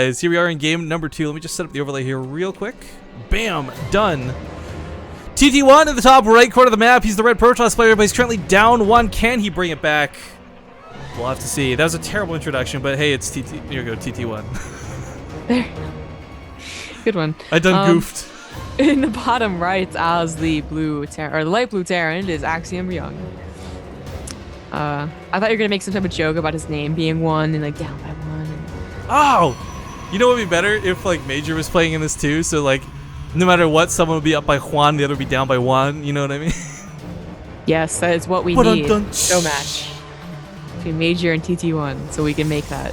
Guys, here we are in game number 2. Let me just set up the overlay here real quick. Bam! Done. TT1 in the top right corner of the map. He's the red Protoss player, but he's currently down 1. Can he bring it back? We'll have to see. That was a terrible introduction, but hey, it's TT. Here we go, TT1. There. Good one. I done goofed. In the bottom right, as the blue or the light blue Terran is Axiom Ryung. I thought you were gonna make some type of joke about his name being 1 and like down by 1. Oh! You know what would be better if like Major was playing in this too? So like, no matter what, someone would be up by Juan, the other would be down by 1. You know what I mean? Yes, that is what we need. Show match between Major and TT1, so we can make that.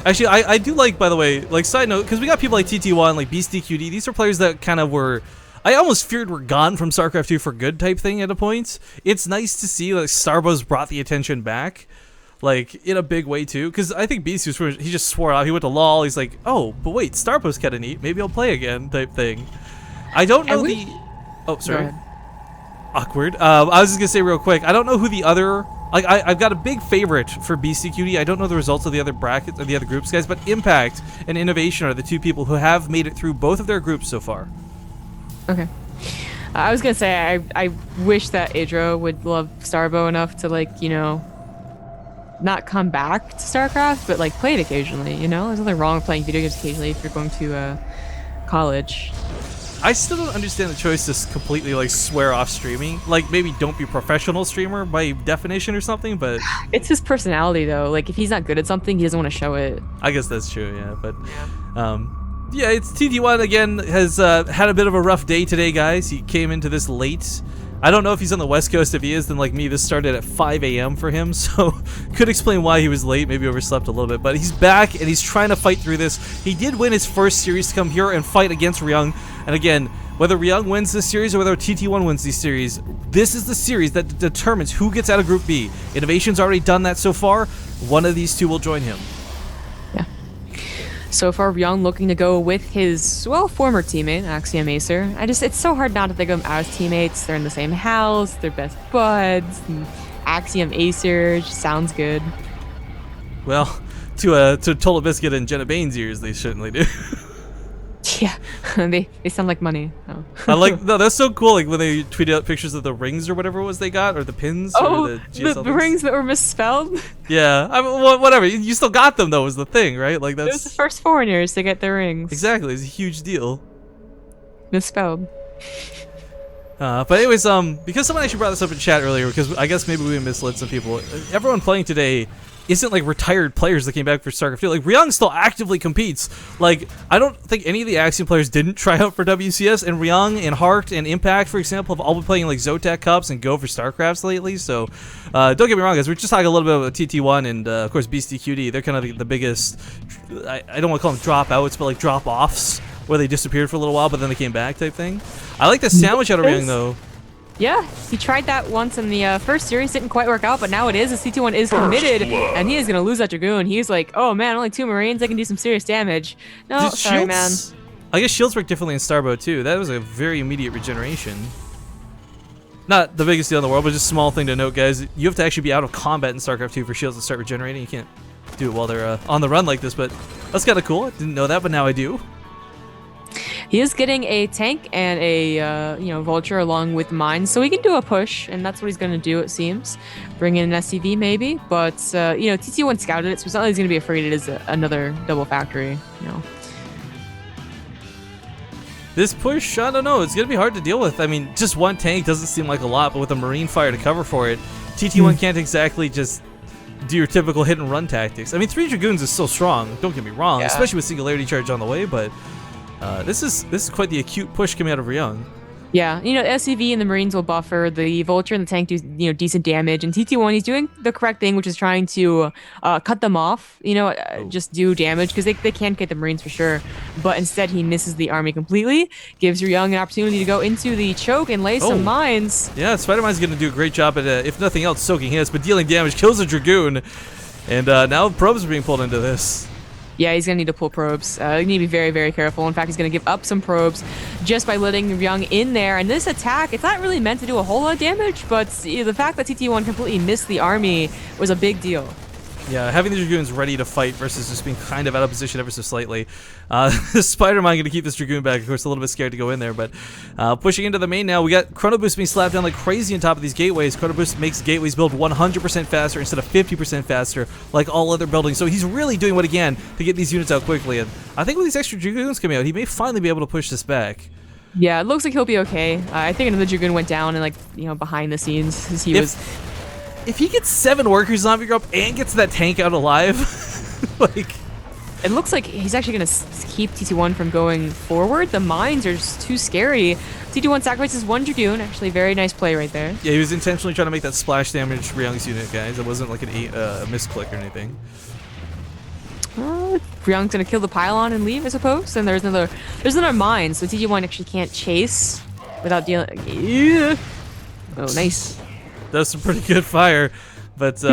Actually, I do like, by the way, like side note, because we got people like TT1, like BSTQD. These are players that kind of were, I almost feared were gone from StarCraft 2 for good type thing at a point. It's nice to see like Starbow's brought the attention back, like in a big way too. Because I think Beast he just swore out. He went to LOL. He's like, oh, but wait, Starbow's kind of neat. Maybe I'll play again type thing. I don't know the. Oh, sorry. Awkward. I was just gonna say real quick. I don't know who the other. Like I've got a big favorite for BCQD. I don't know the results of the other brackets or the other groups, guys, but Impact and Innovation are the 2 people who have made it through both of their groups so far. Okay. I was gonna say I wish that Adro would love Starbow enough to like, you know, not come back to StarCraft, but like play it occasionally. You know, there's nothing wrong with playing video games occasionally if you're going to college. I still don't understand the choice to completely like swear off streaming. Like maybe don't be a professional streamer by definition or something, but it's his personality though. Like if he's not good at something, he doesn't want to show it. I guess that's true, yeah. But yeah, it's TT1 again has had a bit of a rough day today, guys. He came into this late. I don't know if he's on the West Coast. If he is, then like me, this started at 5 a.m. for him, so could explain why he was late. Maybe overslept a little bit, but he's back and he's trying to fight through this. He did win his first series to come here and fight against Ryung. And again, whether Ryung wins this series or whether TT1 wins this series, this is the series that determines who gets out of Group B. Innovation's already done that so far. One of these 2 will join him. Yeah. So far, Ryung looking to go with his, well, former teammate, Axiom Acer. it's so hard not to think of them as teammates. They're in the same house, they're best buds, and Axiom Acer just sounds good. Well, to Total Biscuit and Jenna Bain's ears, they certainly do. Yeah, they sound like money. Oh. I like, no, that's so cool. Like when they tweeted out pictures of the rings or whatever it was they got, or the pins. Oh, or the GSL the rings that were misspelled. Yeah, I mean, whatever. You still got them though, was the thing, right? Like that's. It was the first foreigners to get their rings. Exactly, it's a huge deal. Misspelled. But anyways, because someone actually brought this up in chat earlier, because I guess maybe we misled some people. Everyone playing today isn't like retired players that came back for StarCraft 2. Like Ryung still actively competes. Like I don't think any of the Axiom players didn't try out for WCS, and Ryung and Hart and Impact, for example, have all been playing like Zotac Cups and Go for StarCrafts lately. So don't get me wrong, guys. We're just talking a little bit about TT1 and of course BSTQD. They're kind of the biggest. I don't want to call them dropouts, but like drop offs where they disappeared for a little while, but then they came back type thing. I like the sandwich out of Ryung though. Yeah, he tried that once in the first series, didn't quite work out, but now it is. The CT1 is committed, and he is going to lose that Dragoon. He's like, oh man, only 2 Marines, I can do some serious damage. No, sorry, man. I guess shields work differently in Starbow too. That was a very immediate regeneration. Not the biggest deal in the world, but just a small thing to note, guys. You have to actually be out of combat in StarCraft 2 for shields to start regenerating. You can't do it while they're on the run like this, but that's kind of cool. I didn't know that, but now I do. He is getting a tank and a vulture along with mines, so he can do a push, and that's what he's going to do, it seems. Bring in an SCV maybe, but TT1 scouted it, so it's not like he's going to be afraid it is another double factory. This push, I don't know, it's going to be hard to deal with. I mean, just 1 tank doesn't seem like a lot, but with a Marine fire to cover for it, TT1 can't exactly just do your typical hit and run tactics. I mean, 3 Dragoons is still strong, don't get me wrong, especially with Singularity Charge on the way, but this is quite the acute push coming out of Ryung. Yeah, the SCV and the Marines will buffer. The Vulture and the tank do decent damage, and TT1 he's doing the correct thing, which is trying to cut them off. Just do damage because they can get the Marines for sure. But instead he misses the army completely. Gives Ryung an opportunity to go into the choke and lay some mines. Yeah, Spider-Man's going to do a great job at if nothing else soaking hits, but dealing damage, kills a Dragoon, and now probes are being pulled into this. Yeah, he's going to need to pull probes. You need to be very, very careful. In fact, he's going to give up some probes just by letting Ryung in there. And this attack, it's not really meant to do a whole lot of damage, but the fact that TT1 completely missed the army was a big deal. Yeah, having the Dragoons ready to fight versus just being kind of out of position ever so slightly. Spider-Man going to keep this Dragoon back. Of course, a little bit scared to go in there, but pushing into the main now. We got Chrono Boost being slapped down like crazy on top of these gateways. Chrono Boost makes gateways build 100% faster instead of 50% faster like all other buildings. So he's really doing what he can to get these units out quickly. And I think with these extra Dragoons coming out, he may finally be able to push this back. Yeah, it looks like he'll be okay. I think another Dragoon went down and, like, you know, behind the scenes as he was... If he gets 7 workers zombie group and gets that tank out alive, like... It looks like he's actually going to keep TT1 from going forward. The mines are just too scary. TT1 sacrifices 1 Dragoon. Actually, very nice play right there. Yeah, he was intentionally trying to make that splash damage Ryung's unit, guys. It wasn't like a misclick or anything. Ryung's going to kill the pylon and leave, I suppose. And there's another mine, so TT1 actually can't chase without dealing... Yeah. Oh, nice. That's some pretty good fire, but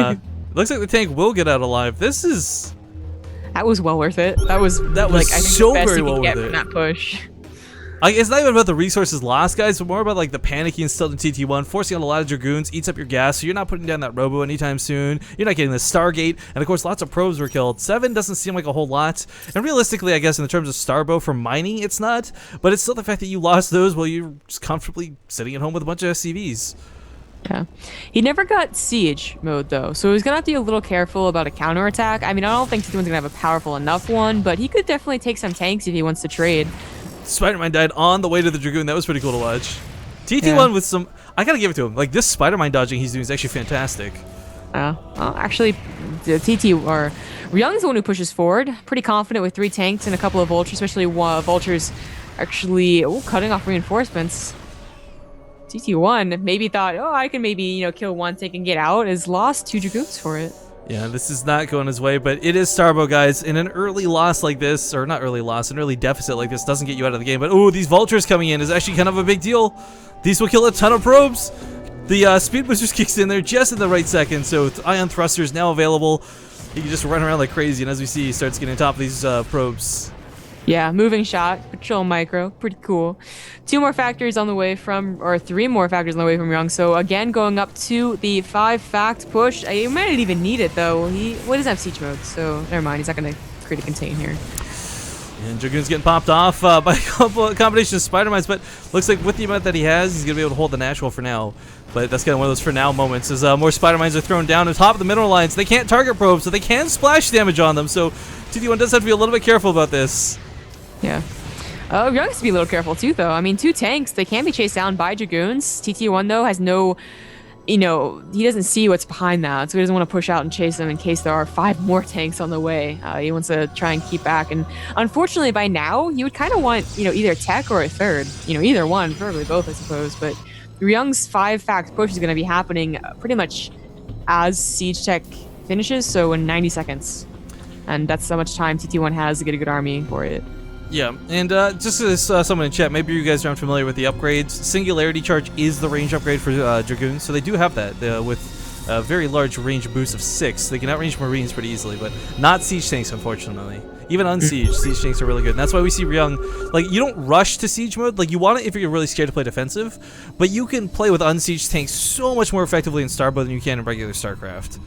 looks like the tank will get out alive. That was well worth it. That was like, I think so the best very you well can get worth from it. that push. It's not even about the resources lost, guys, but more about like the panicky and stealth in TT1, forcing out a lot of Dragoons, eats up your gas, so you're not putting down that Robo anytime soon. You're not getting the Stargate, and of course lots of probes were killed. 7 doesn't seem like a whole lot, and realistically, I guess in the terms of Starbow for mining, it's not, but it's still the fact that you lost those while you're just comfortably sitting at home with a bunch of SCVs. Yeah. He never got siege mode though, so he's gonna have to be a little careful about a counterattack. I mean, I don't think TT1's gonna have a powerful enough one, but he could definitely take some tanks if he wants to trade. Spider-Man died on the way to the Dragoon. That was pretty cool to watch. TT1 with some... I gotta give it to him. Like, this Spider-Man dodging he's doing is actually fantastic. Well, actually, the TT or Ryung's the one who pushes forward. Pretty confident with 3 tanks and a couple of vultures, especially vultures actually cutting off reinforcements. TT1 maybe thought, oh, I can maybe, you know, kill 1 tank and get out. Has lost 2 Dragoons for it. Yeah, this is not going his way, but it is Starbow, guys. In an early loss like this, or not early loss, an early deficit like this doesn't get you out of the game. But, oh, these vultures coming in is actually kind of a big deal. These will kill a ton of probes. The speed boosters kicks in there just in the right second, so ion thrusters now available. He can just run around like crazy, and as we see, he starts getting on top of these probes. Yeah, moving shot, patrol micro, pretty cool. 2 more factories on the way from, or 3 more factories on the way from Ryung. So again, going up to the 5 fact push. He might not even need it though. He doesn't have siege mode, so never mind. He's not gonna create a contain here. And Dragoon's getting popped off by a combination of Spider-Mines, but looks like with the amount that he has, he's gonna be able to hold the natural for now. But that's kind of one of those for now moments as more Spider-Mines are thrown down on top of the mineral lines. They can't target probes, so they can splash damage on them. So TT1 does have to be a little bit careful about this. Yeah. Ryung has to be a little careful too, though. I mean, 2 tanks, they can be chased down by Dragoons. TT1, though, has no, you know, he doesn't see what's behind that, so he doesn't want to push out and chase them in case there are 5 more tanks on the way. He wants to try and keep back. And unfortunately, by now, you would kind of want, you know, either tech or a third. You know, either one, preferably both, I suppose. But Ryung's 5 fact push is going to be happening pretty much as siege tech finishes, so in 90 seconds. And that's how much time TT1 has to get a good army for it. Yeah, and just as someone in chat, maybe you guys aren't familiar with the upgrades. Singularity Charge is the range upgrade for Dragoons, so they do have that with a very large range boost of 6. They can outrange Marines pretty easily, but not Siege Tanks, unfortunately. Even unsieged, Siege Tanks are really good, and that's why we see Ryung, like, you don't rush to Siege mode. Like, you want it if you're really scared to play defensive, but you can play with unsieged tanks so much more effectively in Starbow than you can in regular StarCraft.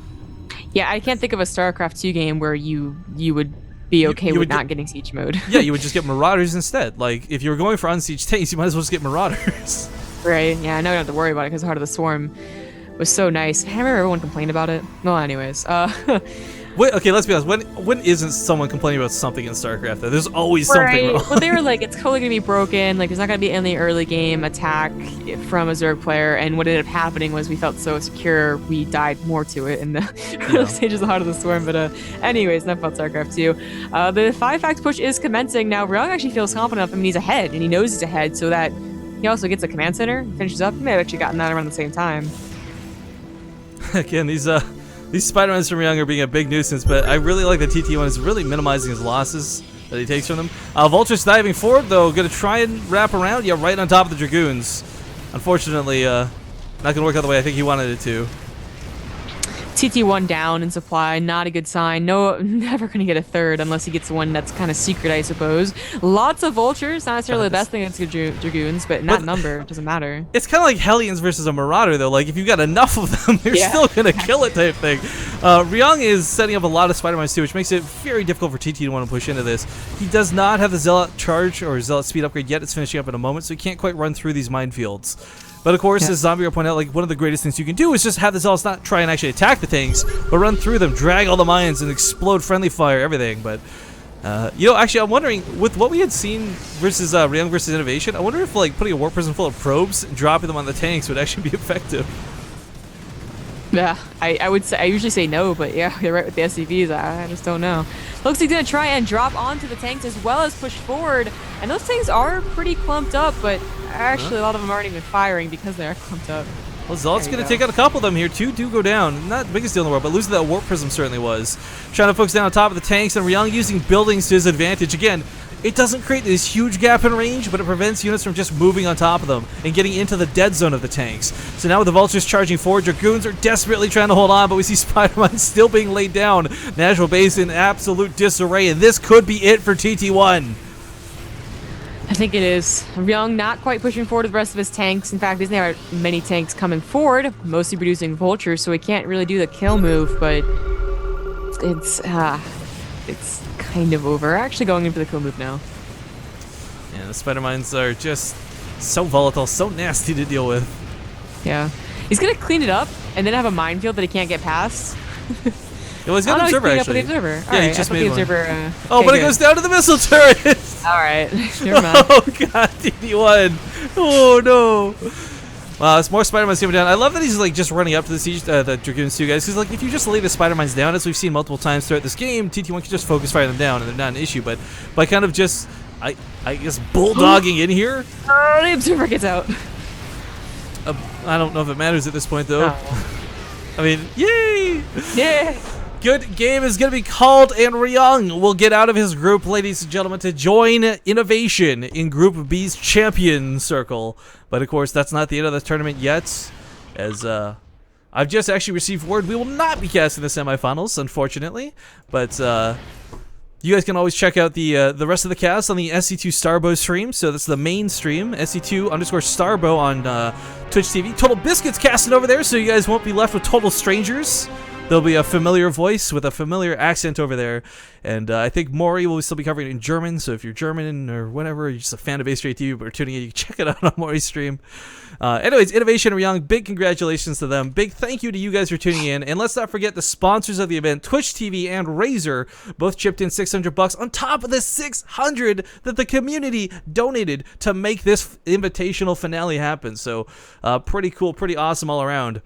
Yeah, I can't think of a StarCraft 2 game where you would be okay with not getting siege mode. Yeah, you would just get Marauders instead. Like, if you were going for unsieged tanks, you might as well just get Marauders. Right, yeah, I know you don't have to worry about it because Heart of the Swarm was so nice. I remember everyone complained about it. Well, anyways. Wait, okay, let's be honest. When isn't someone complaining about something in StarCraft? There's always something wrong. Well, they were like, it's totally going to be broken. Like, there's not going to be any early game attack from a Zerg player. And what ended up happening was we felt so secure, we died more to it in the early stages of Heart of the Swarm. But anyways, enough about StarCraft 2. The 5 fact push is commencing. Now, Ryung actually feels confident enough. I mean, he's ahead, and he knows he's ahead, so that he also gets a command center, finishes up. He may have actually gotten that around the same time. Again, these Spider-Mans from Ryung are being a big nuisance, but I really like that TT1 is really minimizing his losses that he takes from them. Vulture's diving forward, though, going to try and wrap around. Yeah, right on top of the Dragoons. Unfortunately, not going to work out the way I think he wanted it to. TT1 down in supply, not a good sign. No, never gonna get a third unless he gets one that's kind of secret, I suppose. Lots of vultures, not necessarily the best thing against dragoons, but in that number, it doesn't matter. It's kind of like Hellions versus a Marauder, though. Like, if you've got enough of them, they're still gonna kill it type thing. Ryung is setting up a lot of Spider-Mines too, which makes it very difficult for TT to want to push into this. He does not have the Zealot charge or Zealot speed upgrade yet. It's finishing up in a moment, so he can't quite run through these minefields. But of course, as Zombie pointed out, like one of the greatest things you can do is just have the Zealots not try and actually attack the tanks, but run through them, drag all the mines, and explode friendly fire, everything. But you know, actually, I'm wondering with what we had seen versus Ryung versus Innovation, I wonder if like putting a warp prism full of probes and dropping them on the tanks would actually be effective. Yeah, I would say, I usually say no, but yeah, you're right with the SCVs. I just don't know. Looks like he's gonna try and drop onto the tanks as well as push forward, and those tanks are pretty clumped up, but actually a lot of them aren't even firing because they are clumped up. Well, Zealot's going to take out a couple of them here. Two do go down. Not the biggest deal in the world, but losing that warp prism certainly was. Trying to focus down on top of the tanks, and Ryung using buildings to his advantage. Again, it doesn't create this huge gap in range, but it prevents units from just moving on top of them and getting into the dead zone of the tanks. So now with the vultures charging forward, dragoons are desperately trying to hold on, but we see Spider-Man still being laid down. Natural base in absolute disarray, and this could be it for TT1. I think it is. Ryung not quite pushing forward with the rest of his tanks. In fact, he doesn't have many tanks coming forward, mostly producing vultures, so he can't really do the kill move, but it's kind of over. Actually going in for the kill move now. Yeah, the Spider-Mines are just so volatile, so nasty to deal with. Yeah. He's going to clean it up and then have a minefield that he can't get past. Well, he's got an observer, actually. The observer. Yeah, right, he just made one. Observer, oh, but it goes down to the missile turret! Alright, never mind. Oh, God, TT1. Oh, no. Wow, it's more Spider-Mines coming down. I love that he's like just running up to the siege, the Dragoons too, guys. Because like if you just lay the Spider-Mines down, as we've seen multiple times throughout this game, TT1 can just focus fire them down, and they're not an issue. But by kind of just, I guess, bulldogging in here. The observer gets out. I don't know if it matters at this point, though. Oh. I mean, yay! Yeah. Good game is going to be called, and Ryung will get out of his group, ladies and gentlemen, to join Innovation in Group B's champion circle. But, of course, that's not the end of the tournament yet, as I've just actually received word we will not be casting the semifinals, unfortunately. But you guys can always check out the rest of the cast on the SC2 Starbow stream. So that's the main stream, SC2_Starbow on Twitch TV. Total Biscuits casting over there, so you guys won't be left with total strangers. There'll be a familiar voice with a familiar accent over there. And I think Maury will still be covering it in German. So if you're German or whatever, you're just a fan of A-Straight TV, but are tuning in, you can check it out on Maury's stream. Anyways, Innovation and Ryung, big congratulations to them. Big thank you to you guys for tuning in. And let's not forget the sponsors of the event, Twitch TV and Razer, both chipped in $600 on top of the $600 that the community donated to make this invitational finale happen. So pretty cool, pretty awesome all around.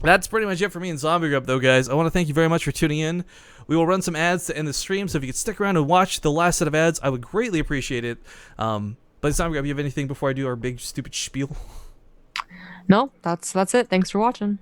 That's pretty much it for me and Zombie Grub, though, guys. I want to thank you very much for tuning in. We will run some ads to end the stream, so if you could stick around and watch the last set of ads, I would greatly appreciate it. But Zombie Grub, you have anything before I do our big, stupid spiel? No, that's it. Thanks for watching.